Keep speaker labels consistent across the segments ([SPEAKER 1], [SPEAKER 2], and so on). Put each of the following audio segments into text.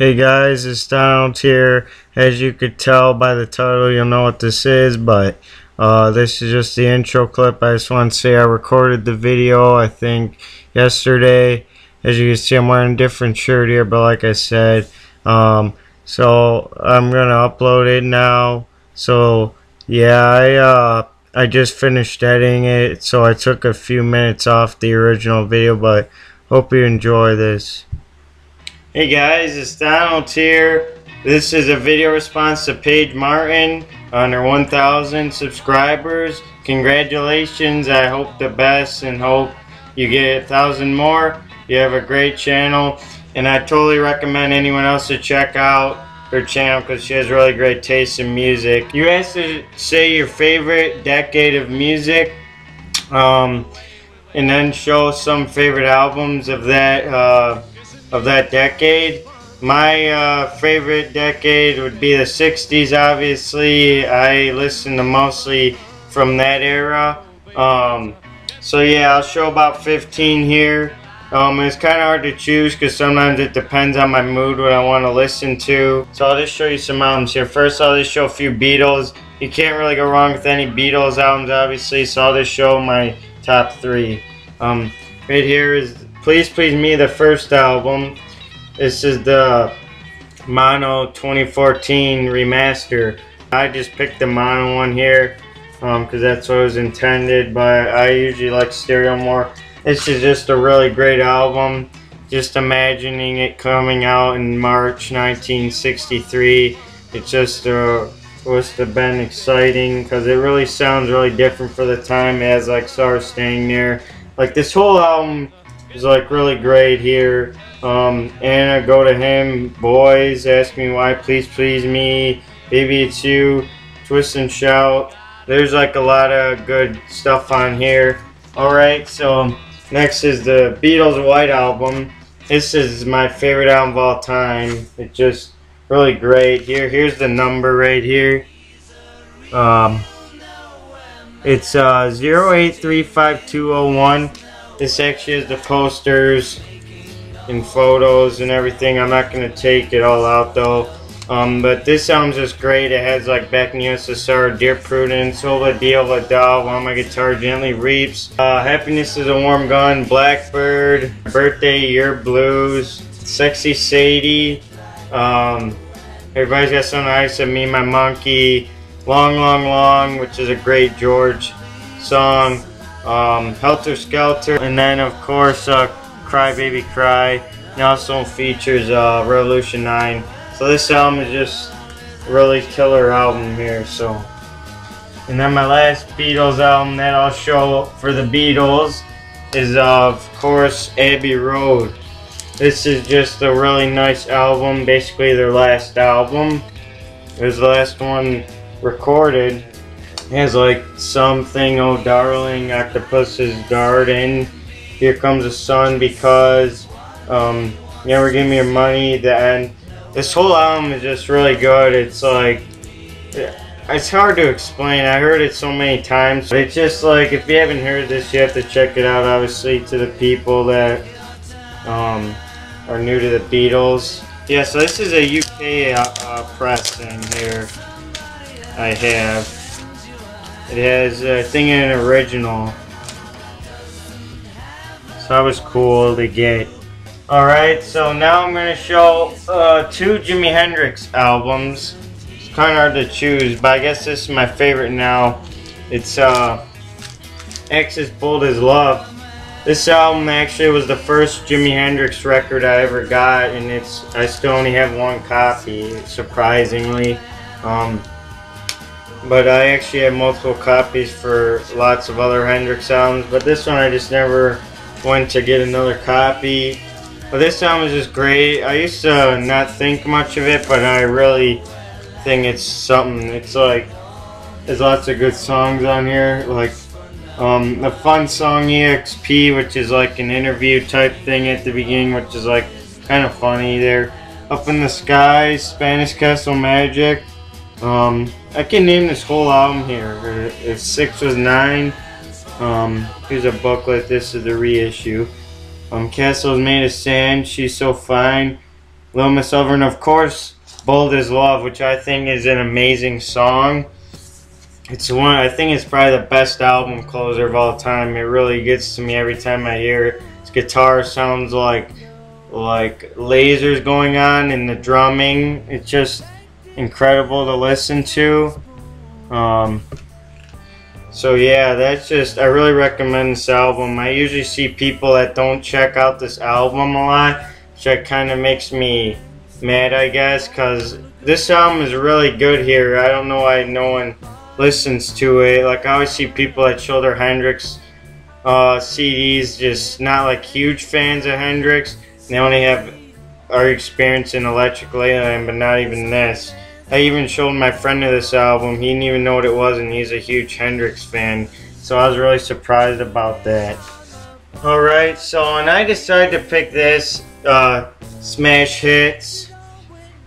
[SPEAKER 1] Hey guys, it's Donald here. As you could tell by the title, you'll know what this is, but this is just the intro clip. I just want to say I recorded the video, I think, yesterday. As you can see, I'm wearing a different shirt here, but like I said, so I'm going to upload it now. So, yeah, I just finished editing it, so I took a few minutes off the original video, but hope you enjoy this. Hey guys, it's Donald here. This is a video response to Paige Martin on her 1,000 subscribers. Congratulations, I hope the best and hope you get 1,000 more. You have a great channel, and I totally recommend anyone else to check out her channel because she has really great taste in music. You asked to say your favorite decade of music, and then show some favorite albums of that decade. My favorite decade would be the 60s, obviously. I listen to mostly from that era. So yeah, I'll show about 15 here. It's kind of hard to choose because sometimes it depends on my mood, what I want to listen to. So I'll just show you some albums here. First, I'll just show a few Beatles. You can't really go wrong with any Beatles albums, obviously, so I'll just show my top 3. Right here is Please Please Me, the first album. This is the Mono 2014 remaster. I just picked the mono one here because that's what it was intended, but I usually like stereo more. This is just a really great album. Just imagining it coming out in March 1963. It just must have been exciting because it really sounds really different for the time. It has like Stars Staying There. Like this whole album is like really great here. Anna, Go to Him, Boys, Ask Me Why, Please Please Me, Baby It's You, Twist and Shout. There's like a lot of good stuff on here. Alright, so next is the Beatles White Album. This is my favorite album of all time. It's just really great. Here's the number right here. It's 0835201. This actually is the posters and photos and everything. I'm not going to take it all out though. But this album's just great. It has like Back in the USSR, Dear Prudence, Ola Diola Doll, While My Guitar Gently Weeps, Happiness is a Warm Gun, Blackbird, Birthday, Your Blues, Sexy Sadie, Everybody's Got So Nice, and Me and My Monkey, Long Long Long, which is a great George song, Helter Skelter, and then of course Cry Baby Cry. It also features Revolution 9. So this album is just a really killer album here. So, and then my last Beatles album that I'll show for the Beatles is of course Abbey Road. This is just a really nice album, basically their last album. It was the last one recorded. It has like Something, Oh Darling, Octopus's Garden, Here Comes the Sun, Because, You Never Give Me Your Money, The End. This whole album is just really good. It's like, it's hard to explain. I heard it so many times. But it's just like, if you haven't heard this, you have to check it out, obviously, to the people that are new to the Beatles. Yeah, so this is a UK pressing here I have. It has a thing in an original. So that was cool to get. Alright, so now I'm going to show 2 Jimi Hendrix albums. It's kind of hard to choose, but I guess this is my favorite now. It's X as Bold as Love. This album actually was the first Jimi Hendrix record I ever got, and I still only have one copy, surprisingly. But I actually have multiple copies for lots of other Hendrix albums, but this one I just never went to get another copy. But this album is just great. I used to not think much of it, but I really think it's something. It's like, there's lots of good songs on here, like the fun song EXP, which is like an interview type thing at the beginning, which is like kind of funny there. Up in the Sky, Spanish Castle Magic. I can name this whole album here. If 6 was 9, here's a booklet. This is the reissue. Castles Made of Sand, She's So Fine, Little Miss Silver, and of course Bold as Love, which I think is an amazing song. It's one, I think it's probably the best album closer of all time. It really gets to me every time I hear it. Its guitar sounds like lasers going on, and the drumming, it's just incredible to listen to. So yeah, that's just, I really recommend this album. I usually see people that don't check out this album a lot, which kind of makes me mad, I guess, because this album is really good here. I don't know why no one listens to it. Like, I always see people that show their Hendrix CDs, just not like huge fans of Hendrix. They only are experiencing Electric Ladyland, but not even this. I even showed my friend this album. He didn't even know what it was, and he's a huge Hendrix fan. So I was really surprised about that. Alright, so and I decided to pick this Smash Hits.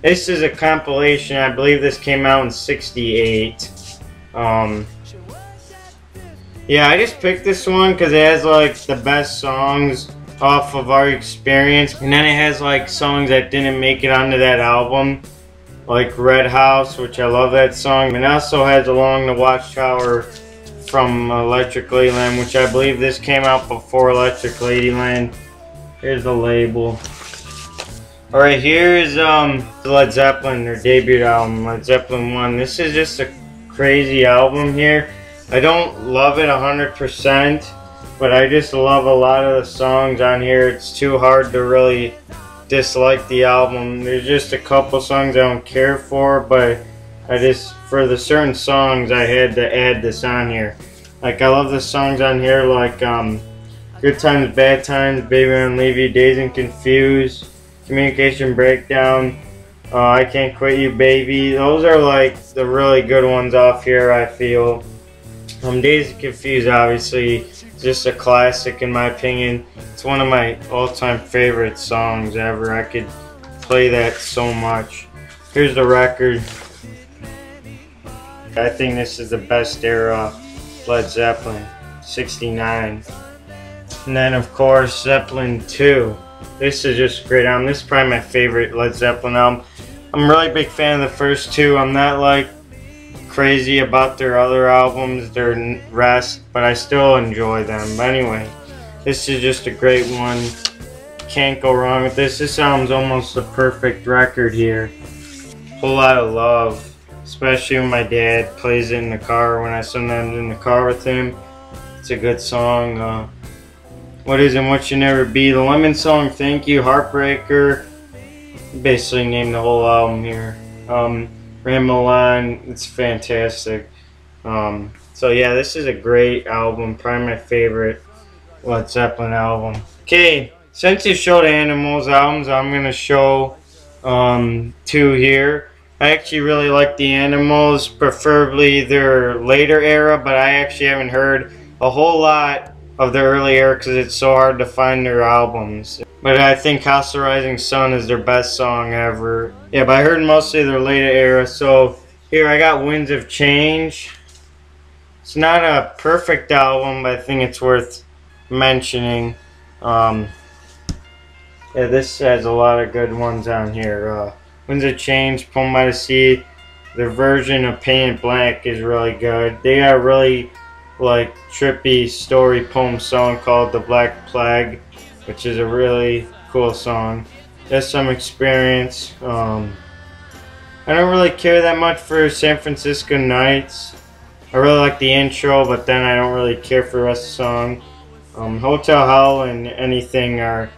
[SPEAKER 1] This is a compilation. I believe this came out in '68. Yeah, I just picked this one because it has like the best songs off of Our Experience, and then it has like songs that didn't make it onto that album, like Red House, which I love that song, and it also has Along the Watchtower from Electric Ladyland, which I believe this came out before Electric Ladyland. Here's the label. Alright, here's the Led Zeppelin, their debut album, Led Zeppelin 1. This is just a crazy album here. I don't love it 100%, but I just love a lot of the songs on here. It's too hard to really dislike the album. There's just a couple songs I don't care for, but I just, for the certain songs, I had to add this on here. Like, I love the songs on here, like Good Times, Bad Times, Baby Won't Leave You, Dazed and Confused, Communication Breakdown, I Can't Quit You Baby. Those are like the really good ones off here, I feel. Dazed and Confused, obviously, just a classic in my opinion. It's one of my all-time favorite songs ever. I could play that so much. Here's the record. I think this is the best era Led Zeppelin, '69. And then of course Zeppelin 2. This is just a great album. This is probably my favorite Led Zeppelin album. I'm a really big fan of the first two. I'm not like crazy about their other albums, their rest, but I still enjoy them. But anyway, this is just a great one. Can't go wrong with this. This album's almost a perfect record here. Whole Lot of Love, especially when my dad plays it in the car, when I sometimes in the car with him. It's a good song. What Is and What You Never Be, the Lemon Song, Thank You, Heartbreaker. Basically named the whole album here. Ramble On, it's fantastic. So yeah, this is a great album, probably my favorite Led Zeppelin album. Okay, since you showed Animals albums, I'm gonna show two here. I actually really like the Animals, preferably their later era, but I actually haven't heard a whole lot of their early era because it's so hard to find their albums. But I think House of the Rising Sun is their best song ever. Yeah, but I heard mostly their later era. So here I got Winds of Change. It's not a perfect album, but I think it's worth mentioning. Yeah, this has a lot of good ones on here. Winds of Change, Poem by the Sea. Their version of Painted Black is really good. They got a really like trippy story poem song called The Black Plague, which is a really cool song. There's Some Experience. I don't really care that much for San Francisco Nights. I really like the intro, but then I don't really care for the rest of the song. Hotel Hell and Anything are,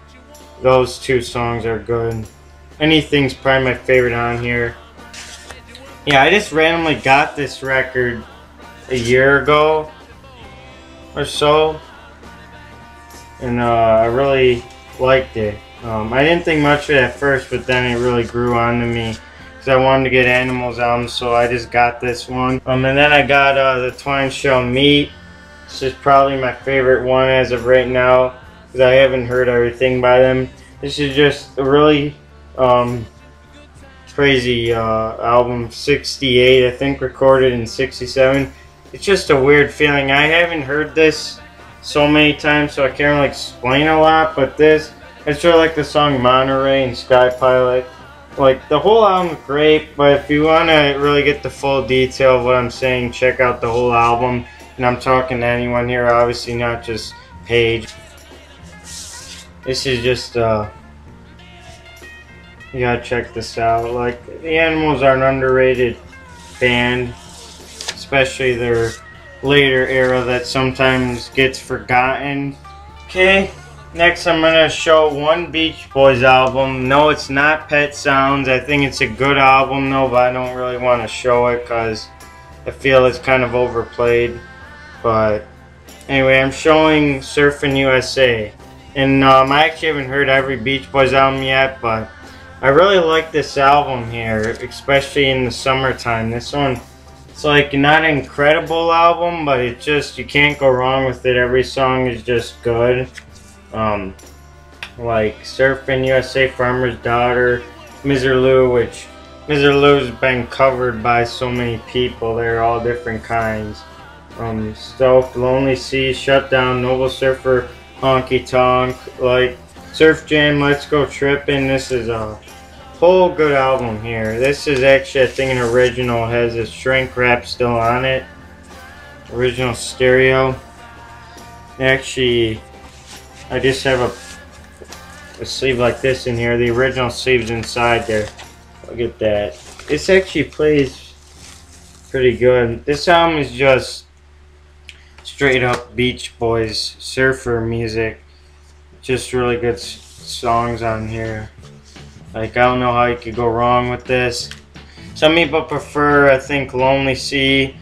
[SPEAKER 1] those two songs are good. Anything's probably my favorite on here. Yeah, I just randomly got this record a year ago or so, and I really liked it. I didn't think much of it at first, but then it really grew on to me because I wanted to get Animals albums, so I just got this one. And then I got The Twine Shall Meet. This is probably my favorite one as of right now because I haven't heard everything by them. This is just a really crazy album. '68, I think, recorded in '67. It's just a weird feeling. I haven't heard this so many times, so I can't really explain a lot, but this, it's sort of like the song Monterey and Sky Pilot. Like, the whole album's great, but if you want to really get the full detail of what I'm saying, check out the whole album. And I'm talking to anyone here, obviously not just Paige. This is just, you gotta check this out. Like, the Animals are an underrated band, especially their later era that sometimes gets forgotten. Okay. Next, I'm going to show one Beach Boys album. No, it's not Pet Sounds. I think it's a good album, though, but I don't really want to show it because I feel it's kind of overplayed. But anyway, I'm showing Surfin' USA. And I actually haven't heard every Beach Boys album yet, but I really like this album here, especially in the summertime. This one, it's like not an incredible album, but it just, you can't go wrong with it. Every song is just good. Like Surfin' USA, Farmer's Daughter, Misirlou, which Misirlou's been covered by so many people. They're all different kinds. Stuff, Lonely Sea, Shutdown, Noble Surfer, Honky Tonk, like Surf Jam, Let's Go Trippin'. This is a whole good album here. This is actually, I think, an original. It has a shrink wrap still on it. Original stereo. Actually, I just have a sleeve like this in here. The original sleeve's inside there. Look at that. This actually plays pretty good. This album is just straight up Beach Boys surfer music. Just really good songs on here. Like, I don't know how you could go wrong with this. Some people prefer, I think, Lonely Sea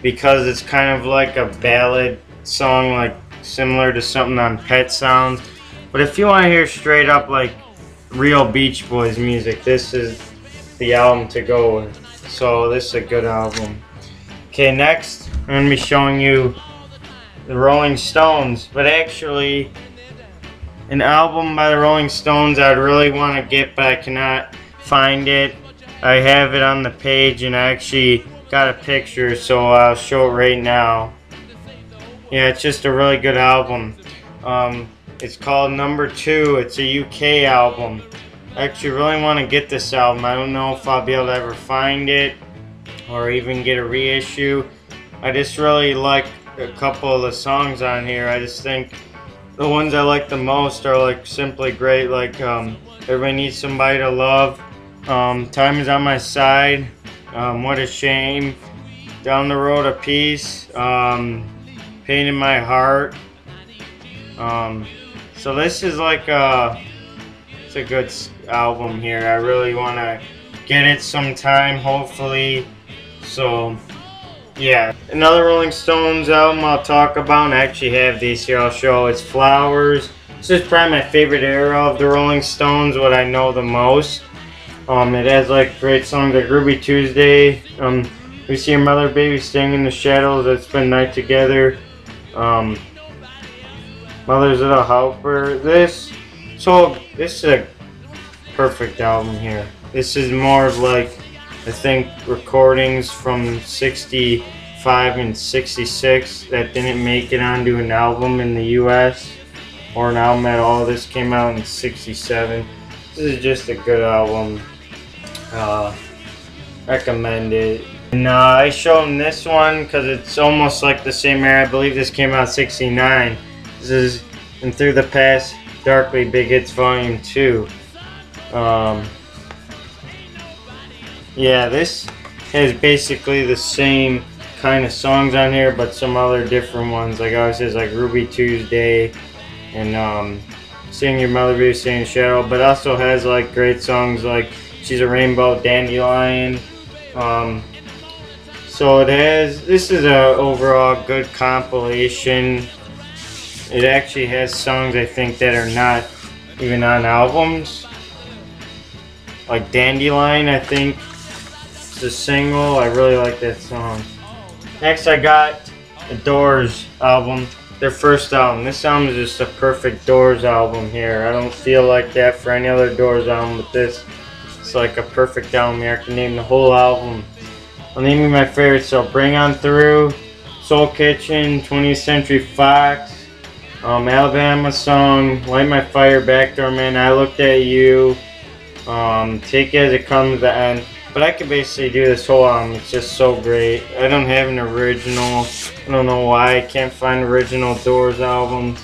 [SPEAKER 1] because it's kind of like a ballad song, like similar to something on Pet Sounds. But if you want to hear straight up like real Beach Boys music, this is the album to go with. So this is a good album. Okay, next I'm going to be showing you the Rolling Stones, but actually an album by the Rolling Stones I'd really want to get, but I cannot find it. I have it on the page and I actually got a picture, so I'll show it right now. Yeah, it's just a really good album. It's called Number 2. It's a UK album. I actually really want to get this album. I don't know if I'll be able to ever find it or even get a reissue. I just really like a couple of the songs on here. I just think the ones I like the most are like simply great, like Everybody Needs Somebody to Love, Time Is On My Side, What a Shame, Down the Road of Peace, Pain in My Heart. So this is like it's a good album here. I really want to get it sometime, hopefully. So yeah, another Rolling Stones album I'll talk about, and I actually have these here I'll show. It's Flowers. This is probably my favorite era of the Rolling Stones, what I know the most. It has like great songs like Ruby Tuesday, We See Your Mother Baby, Staying in the Shadows, Let's Spend Night Together, Mother's Little Helper. This is a perfect album here. This is more of like, I think, recordings from 65 and 66 that didn't make it onto an album in the US or an album at all. This came out in 67. This is just a good album. Recommend it. And I showed them this one because it's almost like the same era. I believe this came out 69. This is And Through the Past, Darkly Big Hits Volume 2. Yeah, this has basically the same kind of songs on here, but some other different ones. Like I always says, like Ruby Tuesday and Sing Your Mother Baby, Stay in the Shadow, but also has like great songs like She's a Rainbow, Dandelion. So it has, this is a overall good compilation. It actually has songs I think that are not even on albums. Like Dandelion, I think it's a single. I really like that song. Next I got the Doors album, their first album. This album is just a perfect Doors album here. I don't feel like that for any other Doors album, but this, it's like a perfect album here. I can name the whole album. I'll name you my favorites. So Bring On Through, Soul Kitchen, 20th Century Fox, Alabama Song, Light My Fire, Backdoor Man, I Looked at You, Take it as it comes to the end. But I could basically do this whole album. It's just so great. I don't have an original. I don't know why I can't find original Doors albums.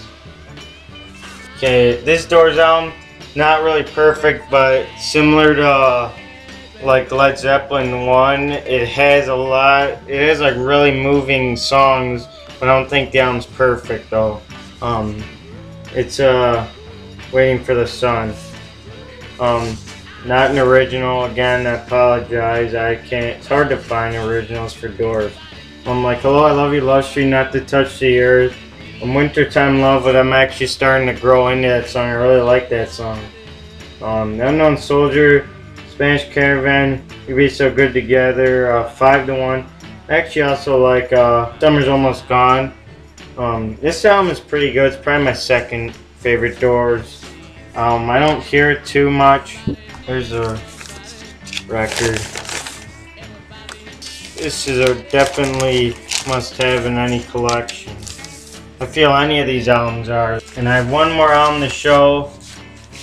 [SPEAKER 1] Okay, this Doors album, not really perfect, but similar to like Led Zeppelin 1, it has a lot. It has like really moving songs, but I don't think the album's perfect though. It's Waiting for the Sun. Not an original, again, I apologize, I can't, it's hard to find originals for Doors. I'm like, Hello, I Love You, Love Street, Not to Touch the Earth, Wintertime Love, but I'm actually starting to grow into that song, I really like that song. The Unknown Soldier, Spanish Caravan, You Be So Good Together, 5 to 1. I actually also like Summer's Almost Gone. This album is pretty good, it's probably my second favorite Doors. I don't hear it too much. There's a record. This is a definitely must-have in any collection. I feel any of these albums are. And I have one more album to show,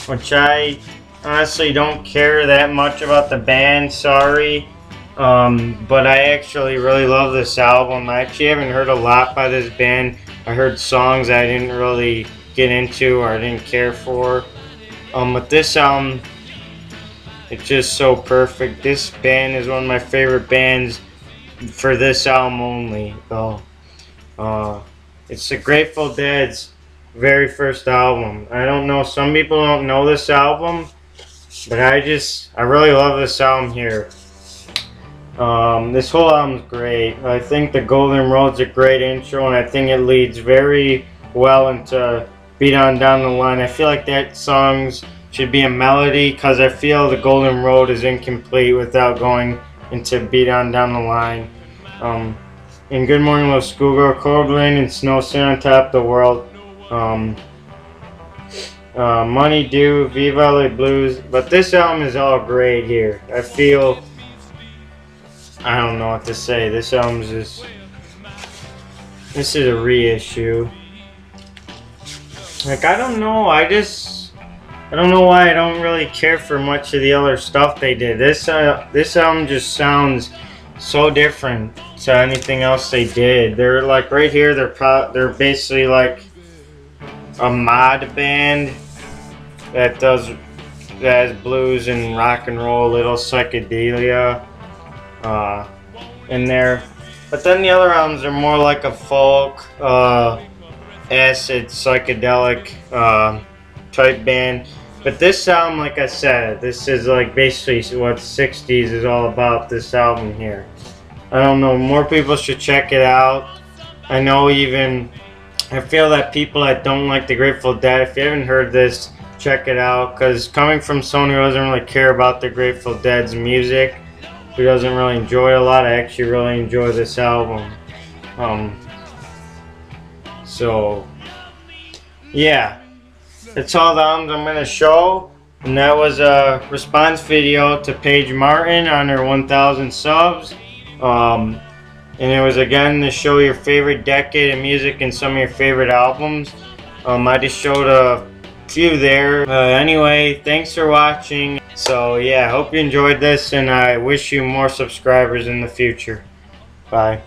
[SPEAKER 1] which I honestly don't care that much about the band, sorry. But I actually really love this album. I actually haven't heard a lot by this band. I heard songs I didn't really get into or I didn't care for. But this album, it's just so perfect. This band is one of my favorite bands for this album only, though. It's the Grateful Dead's very first album. I don't know, some people don't know this album, but I really love this album here. This whole album's great. I think the Golden Road's a great intro, and I think it leads very well into Beat On Down the Line. I feel like that song's should be a melody, because I feel the Golden Road is incomplete without going into Beat On Down the Line. In Good Morning Little Schoolgirl, Cold Rain and Snow Sit on Top of the World. Money Due, Viva La Blues. But this album is all great here. I feel, I don't know what to say. This album's just, this is a reissue. Like, I don't know, I don't know why I don't really care for much of the other stuff they did. This album just sounds so different to anything else they did. They're like right here. They're basically like a mod band that has blues and rock and roll, little psychedelia in there. But then the other albums are more like a folk, acid, psychedelic type band. But this album, like I said, this is like basically what 60s is all about, this album here. I don't know, more people should check it out. I know I feel that people that don't like the Grateful Dead, if you haven't heard this, check it out. Because coming from someone who doesn't really care about the Grateful Dead's music, who doesn't really enjoy it a lot, I actually really enjoy this album. So, yeah. That's all the albums I'm going to show, and that was a response video to Paige Martin on her 1,000 subs, and it was again to show your favorite decade of music and some of your favorite albums. I just showed a few there. Anyway, thanks for watching. So yeah, I hope you enjoyed this, and I wish you more subscribers in the future. Bye.